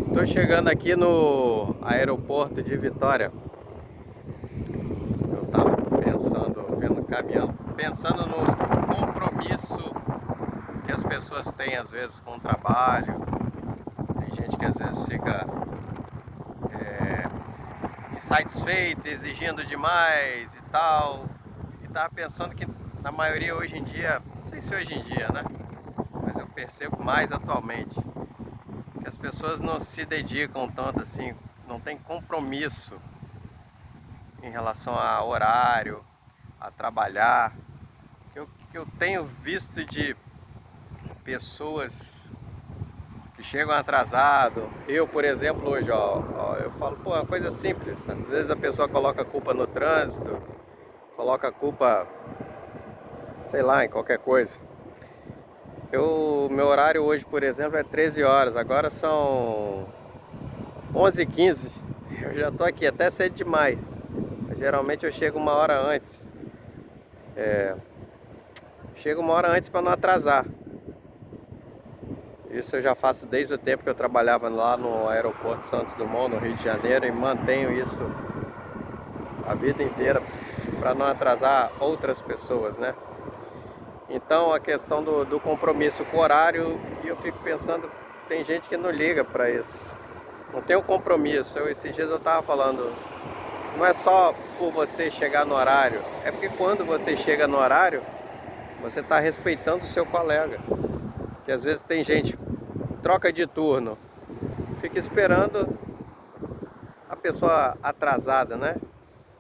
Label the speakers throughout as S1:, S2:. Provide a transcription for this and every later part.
S1: Estou chegando aqui no aeroporto de Vitória. Eu estava caminhando, pensando no compromisso que as pessoas têm às vezes com o trabalho. Tem gente que às vezes fica insatisfeita, exigindo demais e tal. E estava pensando que na maioria hoje em dia, não sei se hoje em dia, né? Mas eu percebo mais atualmente que as pessoas não se dedicam tanto assim, não tem compromisso em relação a horário, a trabalhar. Que eu tenho visto de pessoas que chegam atrasado. Eu, por exemplo, hoje, eu falo, pô, é uma coisa simples. Às vezes a pessoa coloca a culpa no trânsito, coloca a culpa, sei lá, em qualquer coisa. Meu horário hoje, por exemplo, é 13 horas. Agora são 11h15. Eu já tô aqui até cedo demais. Geralmente eu chego uma hora antes. Chego uma hora antes para não atrasar. Isso eu já faço desde o tempo que eu trabalhava lá no aeroporto Santos Dumont, no Rio de Janeiro, e mantenho isso a vida inteira para não atrasar outras pessoas, né? Então a questão do compromisso com o horário, e eu fico pensando, tem gente que não liga para isso, não tem um compromisso. Esses dias eu estava falando, não é só por você chegar no horário, é porque quando você chega no horário, você está respeitando o seu colega. Que às vezes tem gente, troca de turno, fica esperando a pessoa atrasada, né?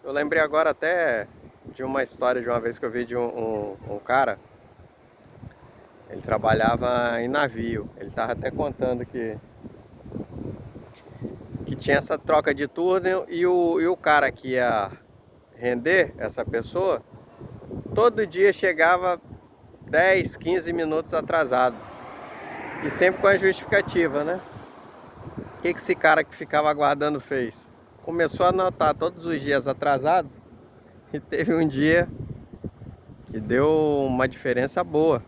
S1: Eu lembrei agora até de uma história de uma vez que eu vi de um cara. Ele trabalhava em navio. Ele estava até contando que tinha essa troca de turno e o cara que ia render essa pessoa, todo dia chegava 10, 15 minutos atrasado. E sempre com a justificativa, né? O que esse cara que ficava aguardando fez? Começou a anotar todos os dias atrasados e teve um dia que deu uma diferença boa.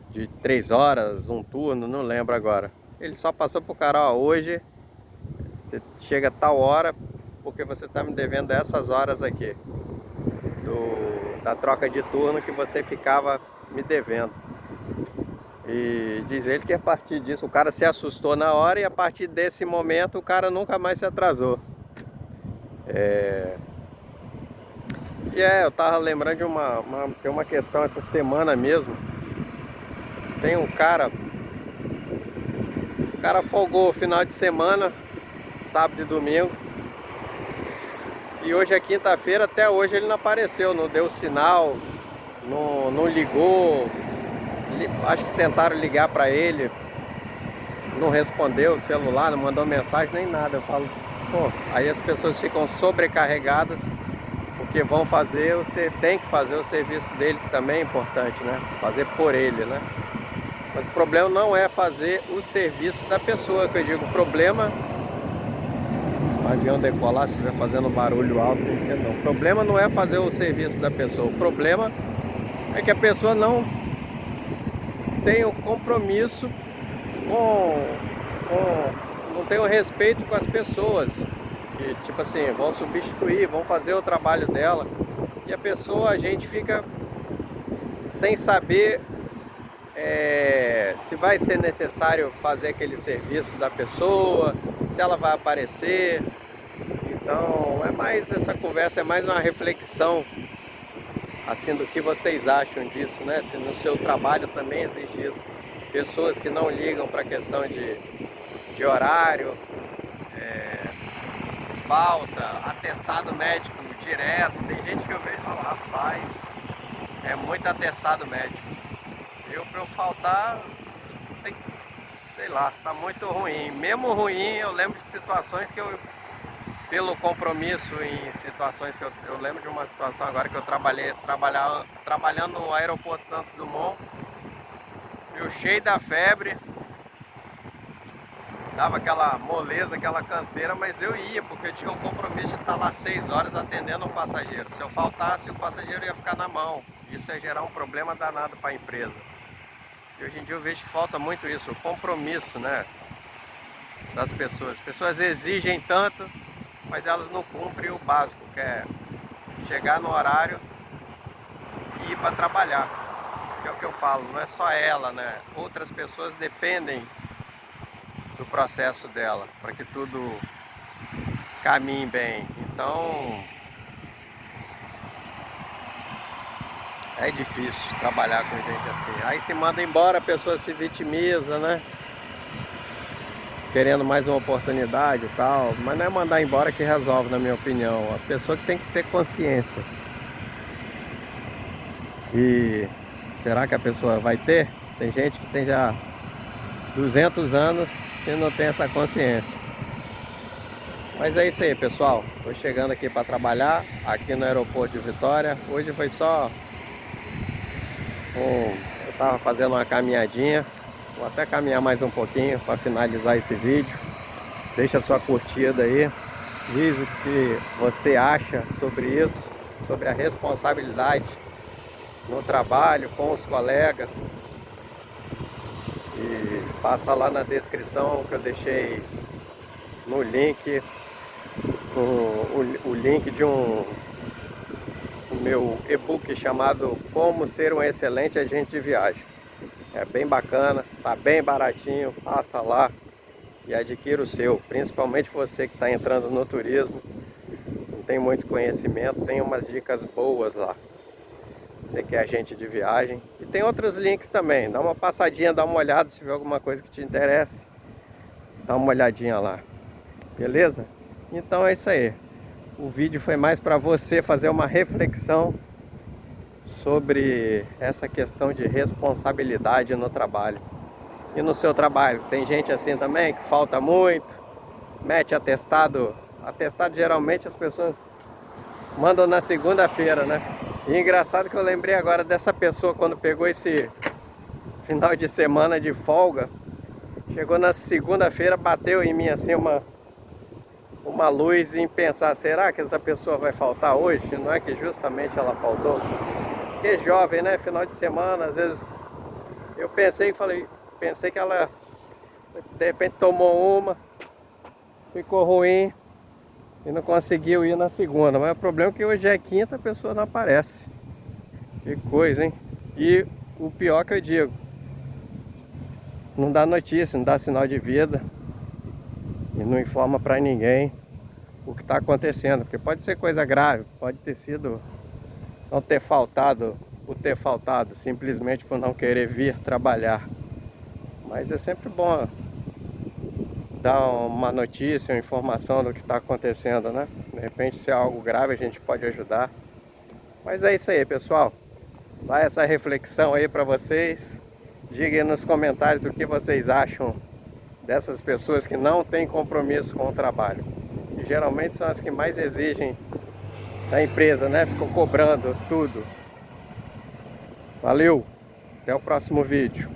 S1: De 3 horas, um turno, não lembro agora. Ele só passou pro cara, ó, hoje você chega a tal hora porque você tá me devendo essas horas aqui da troca de turno que você ficava me devendo. E diz ele que a partir disso o cara se assustou na hora e a partir desse momento o cara nunca mais se atrasou. Eu tava lembrando de tem uma questão essa semana mesmo. Tem o cara folgou o final de semana, sábado e domingo. E hoje é quinta-feira, até hoje ele não apareceu, não deu sinal, não ligou. Acho que tentaram ligar para ele, não respondeu o celular, não mandou mensagem nem nada. Eu falo, pô, aí as pessoas ficam sobrecarregadas porque você tem que fazer o serviço dele, que também é importante, né? Fazer por ele, né? Mas o problema não é fazer o serviço da pessoa, que eu digo, o problema, o avião decolar, se estiver fazendo barulho alto, não esquenta não. O problema não é fazer o serviço da pessoa, o problema é que a pessoa não tem o compromisso não tem o respeito com as pessoas, que tipo assim, vão substituir, vão fazer o trabalho dela, e a gente fica sem saber se vai ser necessário fazer aquele serviço da pessoa, se ela vai aparecer. Então essa conversa é mais uma reflexão assim do que vocês acham disso, né? Se no seu trabalho também existe isso, pessoas que não ligam para a questão de horário, falta, atestado médico direto. Tem gente que eu vejo e falo, rapaz, é muito atestado médico. Pra eu faltar, tem, sei lá, tá muito ruim. Mesmo ruim, eu lembro de situações que pelo compromisso em situações que eu lembro de uma situação agora que eu trabalhando no aeroporto Santos Dumont, eu cheio da febre, dava aquela moleza, aquela canseira, mas eu ia, porque eu tinha um compromisso de estar lá 6 horas atendendo um passageiro. Se eu faltasse, o passageiro ia ficar na mão. Isso ia gerar um problema danado para a empresa. E hoje em dia eu vejo que falta muito isso, o compromisso, né, das pessoas. As pessoas exigem tanto, mas elas não cumprem o básico, que é chegar no horário e ir para trabalhar. Que é o que eu falo, não é só ela, né? Outras pessoas dependem do processo dela para que tudo caminhe bem. Então é difícil trabalhar com gente assim. Aí se manda embora, a pessoa se vitimiza, né? Querendo mais uma oportunidade e tal. Mas não é mandar embora que resolve, na minha opinião. A pessoa que tem que ter consciência. E será que a pessoa vai ter? Tem gente que tem já 200 anos e não tem essa consciência. Mas é isso aí, pessoal. Estou chegando aqui para trabalhar aqui no aeroporto de Vitória. Hoje foi só eu estava fazendo uma caminhadinha. Vou até caminhar mais um pouquinho para finalizar esse vídeo. Deixa sua curtida aí. Diz o que você acha sobre isso, sobre a responsabilidade no trabalho, com os colegas. E passa lá na descrição que eu deixei no link o link de o meu e-book chamado Como Ser um Excelente Agente de Viagem. É bem bacana, tá bem baratinho, passa lá e adquira o seu. Principalmente você que está entrando no turismo, não tem muito conhecimento, tem umas dicas boas lá. Você que é agente de viagem. E tem outros links também, dá uma passadinha, dá uma olhada, se tiver alguma coisa que te interesse, dá uma olhadinha lá. Beleza? Então é isso aí. O vídeo foi mais para você fazer uma reflexão sobre essa questão de responsabilidade no trabalho. E no seu trabalho, tem gente assim também que falta muito, mete atestado. Atestado geralmente as pessoas mandam na segunda-feira, né? E engraçado que eu lembrei agora dessa pessoa quando pegou esse final de semana de folga. Chegou na segunda-feira, bateu em mim assim uma luz em pensar, será que essa pessoa vai faltar hoje? Não é que justamente ela faltou? Porque jovem, né? Final de semana, às vezes eu pensei que ela de repente tomou uma, ficou ruim e não conseguiu ir na segunda. Mas o problema é que hoje é quinta, a pessoa não aparece. Que coisa, hein? E o pior que eu digo, não dá notícia, não dá sinal de vida e não informa pra ninguém o que está acontecendo, porque pode ser coisa grave, pode ter sido não ter faltado, por ter faltado simplesmente por não querer vir trabalhar. Mas é sempre bom dar uma notícia, uma informação do que está acontecendo, né? De repente, se é algo grave, a gente pode ajudar. Mas é isso aí, pessoal. Vai essa reflexão aí para vocês. Digam nos comentários o que vocês acham dessas pessoas que não têm compromisso com o trabalho. E geralmente são as que mais exigem da empresa, né? Ficam cobrando tudo. Valeu! Até o próximo vídeo.